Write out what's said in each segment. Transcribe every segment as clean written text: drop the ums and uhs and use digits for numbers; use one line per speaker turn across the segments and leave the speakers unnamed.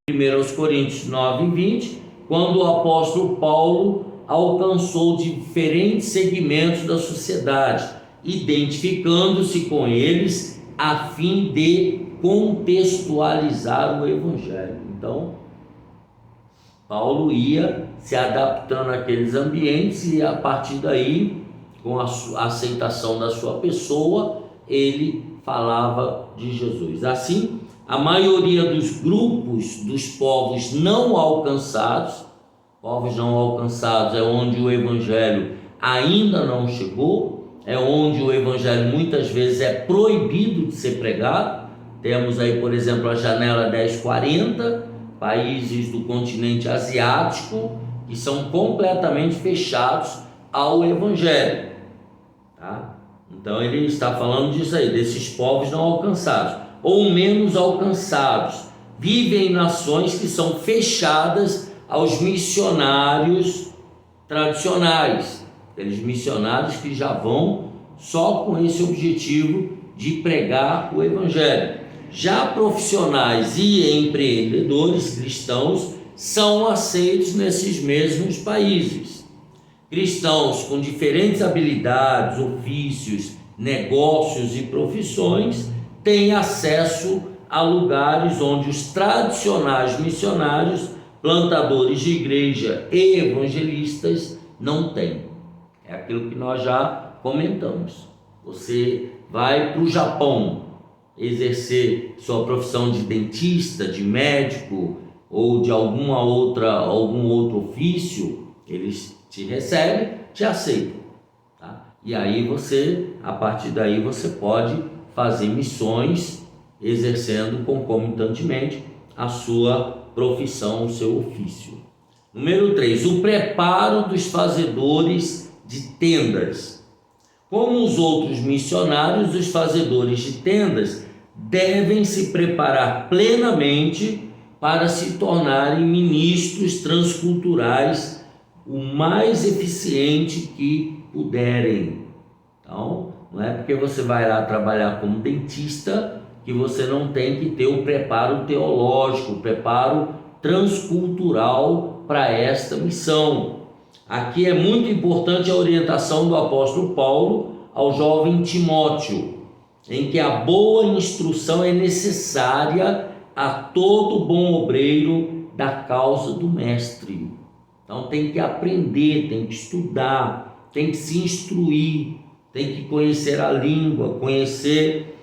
1 Coríntios 9:20, quando o apóstolo Paulo alcançou diferentes segmentos da sociedade, identificando-se com eles a fim de contextualizar o evangelho. Então, Paulo ia se adaptando àqueles ambientes e a partir daí, com a aceitação da sua pessoa, ele falava de Jesus. Assim, a maioria dos grupos dos povos não alcançados é onde o evangelho ainda não chegou, é onde o evangelho muitas vezes é proibido de ser pregado. Temos aí, por exemplo, a janela 1040, países do continente asiático que são completamente fechados ao evangelho, tá? Então ele está falando disso aí, desses povos não alcançados ou menos alcançados, vivem em nações que são fechadas aos missionários tradicionais, aqueles missionários que já vão só com esse objetivo de pregar o evangelho. Já profissionais e empreendedores cristãos são aceitos nesses mesmos países. Cristãos com diferentes habilidades, ofícios, negócios e profissões têm acesso a lugares onde os tradicionais missionários, plantadores de igreja e evangelistas não têm. É aquilo que nós já comentamos. Você vai para o Japão exercer sua profissão de dentista, de médico ou de algum outro ofício, eles te recebem, te aceitam, tá? E aí a partir daí você pode fazer missões exercendo concomitantemente a sua profissão, o seu ofício. Número 3, o preparo dos fazedores de tendas. Como os outros missionários, os fazedores de tendas devem se preparar plenamente para se tornarem ministros transculturais o mais eficiente que puderem. Então, não é porque você vai lá trabalhar como dentista que você não tem que ter o preparo teológico, o preparo transcultural para esta missão. Aqui é muito importante a orientação do apóstolo Paulo ao jovem Timóteo, em que a boa instrução é necessária a todo bom obreiro da causa do mestre. Então tem que aprender, tem que estudar, tem que se instruir, tem que conhecer a língua, conhecer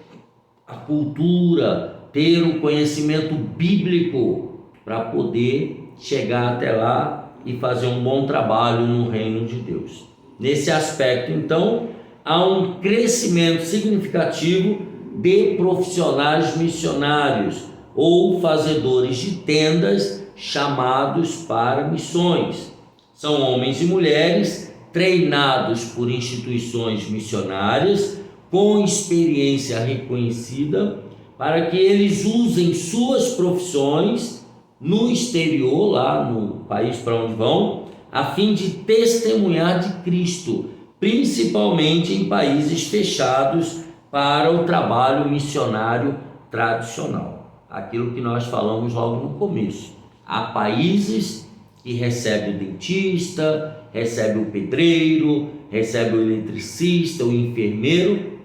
a cultura, ter um conhecimento bíblico para poder chegar até lá e fazer um bom trabalho no reino de Deus. Nesse aspecto, então, há um crescimento significativo de profissionais missionários ou fazedores de tendas chamados para missões. São homens e mulheres treinados por instituições missionárias com experiência reconhecida para que eles usem suas profissões no exterior, lá no país para onde vão, a fim de testemunhar de Cristo, principalmente em países fechados para o trabalho missionário tradicional. Aquilo que nós falamos logo no começo. Há países que recebem o dentista, recebem o pedreiro, recebem o eletricista, o enfermeiro,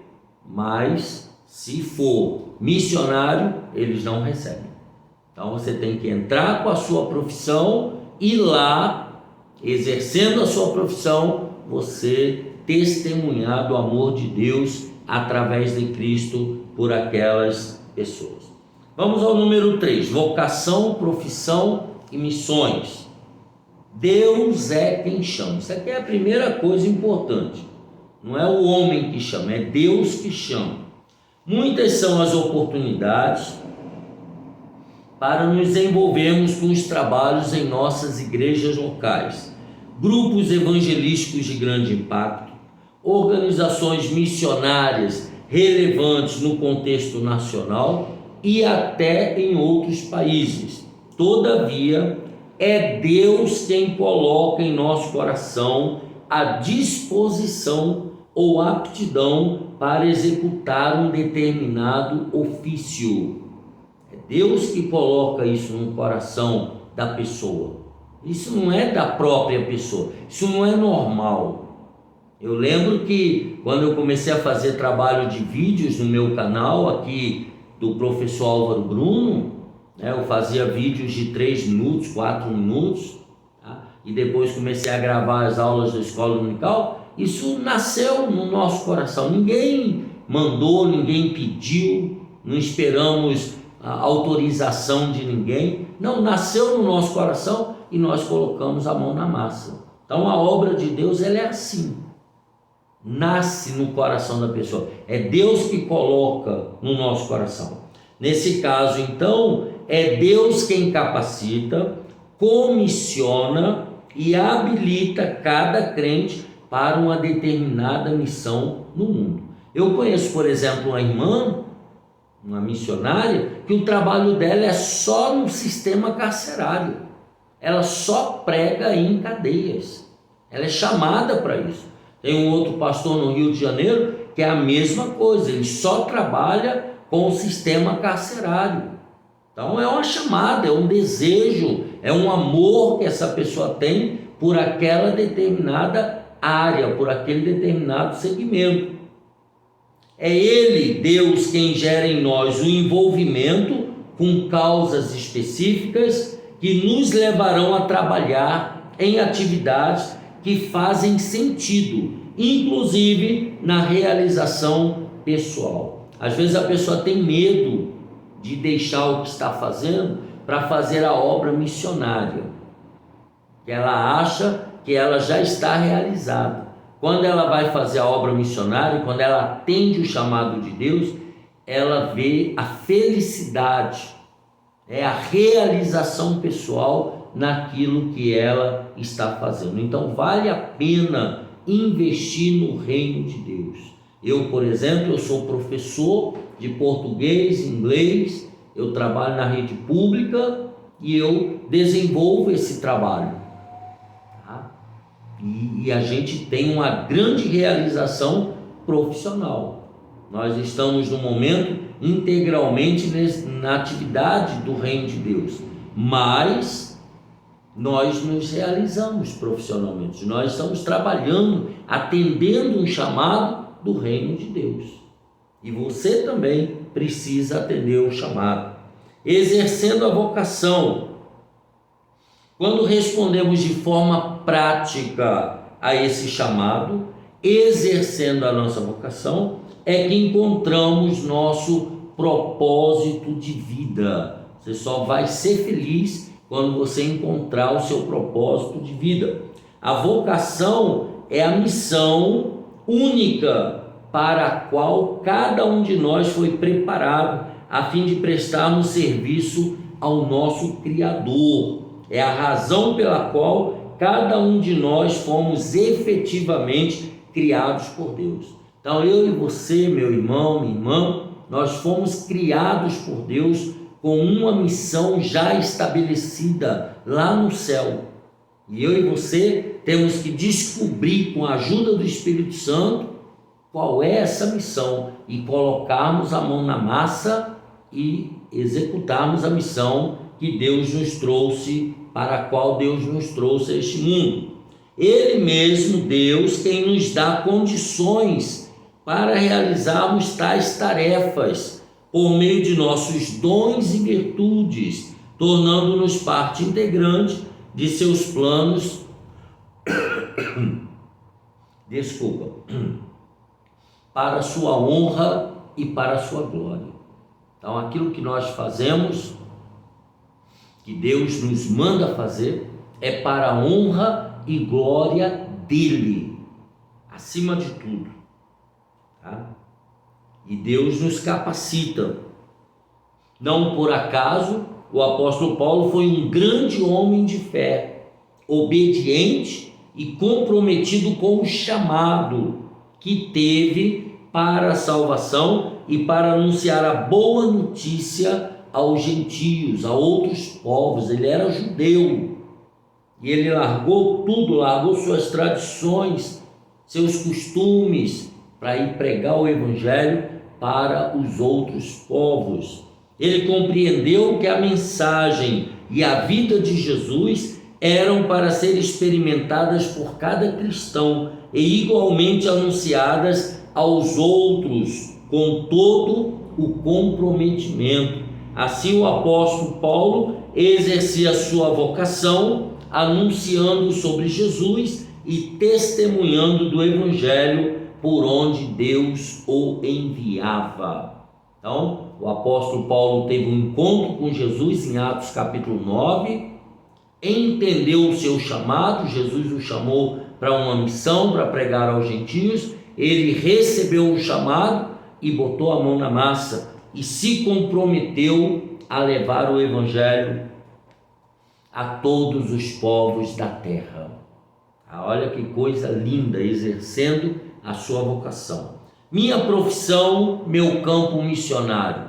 mas se for missionário, eles não recebem. Então você tem que entrar com a sua profissão e lá, exercendo a sua profissão, você testemunhar do amor de Deus através de Cristo por aquelas pessoas. Vamos ao número 3, vocação, profissão e missões. Deus é quem chama. Isso aqui é a primeira coisa importante. Não é o homem que chama, é Deus que chama. Muitas são as oportunidades para nos envolvermos com os trabalhos em nossas igrejas locais, grupos evangelísticos de grande impacto, organizações missionárias relevantes no contexto nacional e até em outros países. Todavia, é Deus quem coloca em nosso coração a disposição ou aptidão para executar um determinado ofício. É Deus que coloca isso no coração da pessoa. Isso não é da própria pessoa, isso não é normal. Eu lembro que quando eu comecei a fazer trabalho de vídeos no meu canal aqui do professor Álvaro Bruno, né, eu fazia vídeos de 3 minutos, 4 minutos, tá? E depois comecei a gravar as aulas da escola dominical. Isso nasceu no nosso coração, ninguém mandou, ninguém pediu, não esperamos a autorização de ninguém, não, nasceu no nosso coração e nós colocamos a mão na massa. Então a obra de Deus, ela é assim, nasce no coração da pessoa, é Deus que coloca no nosso coração. Nesse caso, então, é Deus quem capacita, comissiona e habilita cada crente para uma determinada missão no mundo. Eu conheço, por exemplo, uma irmã, uma missionária, que o trabalho dela é só no sistema carcerário. Ela só prega em cadeias. Ela é chamada para isso. Tem um outro pastor no Rio de Janeiro que é a mesma coisa, ele só trabalha com o sistema carcerário. Então é uma chamada, é um desejo, é um amor que essa pessoa tem por aquela determinada área, por aquele determinado segmento. É Ele, Deus, quem gera em nós o envolvimento com causas específicas que nos levarão a trabalhar em atividades que fazem sentido, inclusive na realização pessoal. Às vezes a pessoa tem medo de deixar o que está fazendo para fazer a obra missionária, que ela acha que ela já está realizada. Quando ela vai fazer a obra missionária, quando ela atende o chamado de Deus, ela vê a felicidade, a realização pessoal naquilo que ela está fazendo. Então vale a pena investir no reino de Deus. Eu, por exemplo, eu sou professor de português, inglês, eu trabalho na rede pública e eu desenvolvo esse trabalho. E a gente tem uma grande realização profissional. Nós estamos no momento integralmente na atividade do reino de Deus, mas nós nos realizamos profissionalmente, nós estamos trabalhando, atendendo um chamado do reino de Deus, e você também precisa atender o chamado, exercendo a vocação. Quando respondemos de forma prática a esse chamado, exercendo a nossa vocação, é que encontramos nosso propósito de vida. Você só vai ser feliz quando você encontrar o seu propósito de vida. A vocação é a missão única para a qual cada um de nós foi preparado a fim de prestarmos serviço ao nosso Criador. É a razão pela qual cada um de nós fomos efetivamente criados por Deus. Então eu e você, meu irmão, minha irmã, nós fomos criados por Deus com uma missão já estabelecida lá no céu. E eu e você temos que descobrir, com a ajuda do Espírito Santo, qual é essa missão e colocarmos a mão na massa e executarmos a missão que Deus nos trouxe, para a qual Deus nos trouxe a este mundo. Ele mesmo, Deus, quem nos dá condições para realizarmos tais tarefas por meio de nossos dons e virtudes, tornando-nos parte integrante de seus planos, para a sua honra e para a sua glória. Então aquilo que nós fazemos, que Deus nos manda fazer, é para a honra e glória dele, acima de tudo, tá? E Deus nos capacita. Não por acaso o apóstolo Paulo foi um grande homem de fé, obediente e comprometido com o chamado que teve para a salvação e para anunciar a boa notícia aos gentios, a outros povos. Ele era judeu e ele largou tudo, largou suas tradições, seus costumes, para ir pregar o evangelho para os outros povos. Ele compreendeu que a mensagem e a vida de Jesus eram para ser experimentadas por cada cristão e igualmente anunciadas aos outros com todo o comprometimento. Assim, o apóstolo Paulo exercia sua vocação anunciando sobre Jesus e testemunhando do evangelho por onde Deus o enviava. Então, o apóstolo Paulo teve um encontro com Jesus em Atos capítulo 9, entendeu o seu chamado. Jesus o chamou para uma missão, para pregar aos gentios. Ele recebeu o chamado e botou a mão na massa e se comprometeu a levar o evangelho a todos os povos da terra. Olha que coisa linda, exercendo a sua vocação. Minha profissão, meu campo missionário.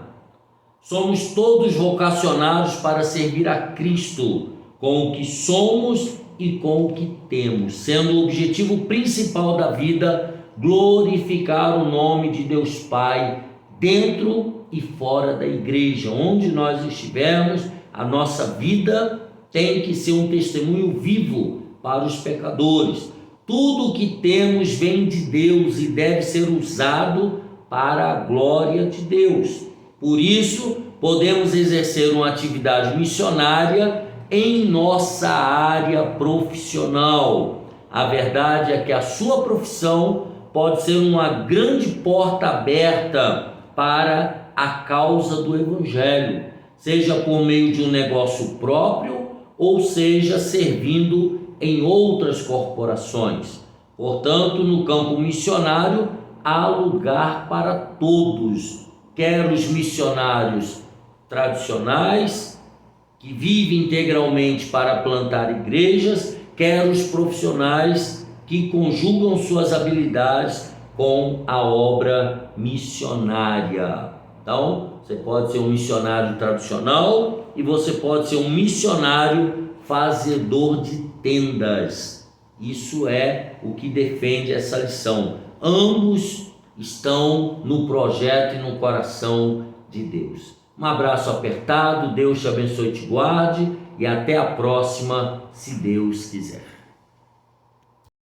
Somos todos vocacionados para servir a Cristo com o que somos e com o que temos, sendo o objetivo principal da vida glorificar o nome de Deus Pai dentro e fora da igreja. Onde nós estivermos, a nossa vida tem que ser um testemunho vivo para os pecadores. Tudo o que temos vem de Deus e deve ser usado para a glória de Deus. Por isso, podemos exercer uma atividade missionária em nossa área profissional. A verdade é que a sua profissão pode ser uma grande porta aberta para a causa do evangelho, seja por meio de um negócio próprio ou seja servindo em outras corporações. Portanto, no campo missionário há lugar para todos, quer os missionários tradicionais, que vivem integralmente para plantar igrejas, quer os profissionais que conjugam suas habilidades com a obra missionária. Então, você pode ser um missionário tradicional e você pode ser um missionário fazedor de tendas. Isso é o que defende essa lição. Ambos estão no projeto e no coração de Deus. Um abraço apertado, Deus te abençoe e te guarde, e até a próxima, se Deus quiser.